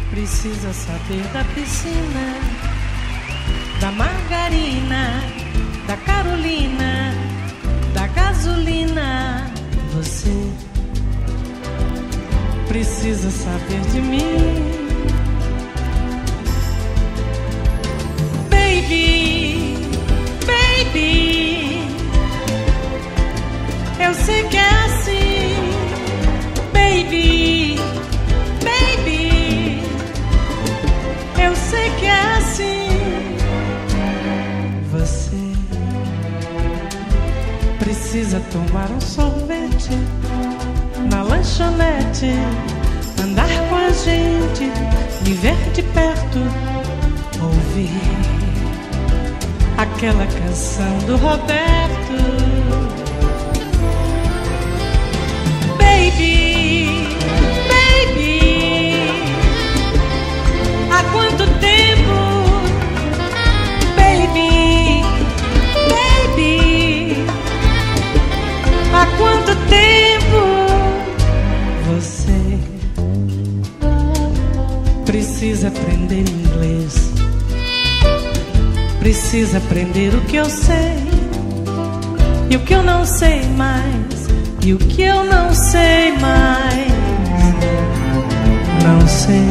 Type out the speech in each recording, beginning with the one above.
Precisa saber da piscina, da margarina, da Carolina, da gasolina. Você precisa saber de mim, baby, baby. Eu sei que é assim, baby, baby. Eu sei que é assim. Você precisa tomar um sorvete na lanchonete, andar com a gente, me ver de perto, ouvir aquela canção do Roberto. Baby, baby, há quanto tempo, baby, baby, há quanto tempo você precisa aprender inglês, precisa aprender o que eu sei e o que eu não sei mais, e o que eu não sei mais, não sei.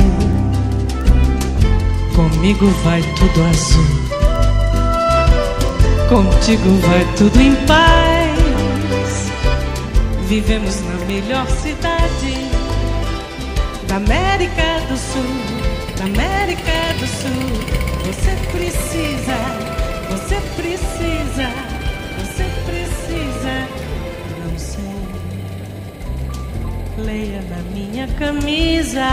Comigo vai tudo azul, contigo vai tudo em paz. Vivemos na melhor cidade da América do Sul, da América do Sul. Você precisa, você precisa, você precisa. Não sei, leia na minha camisa.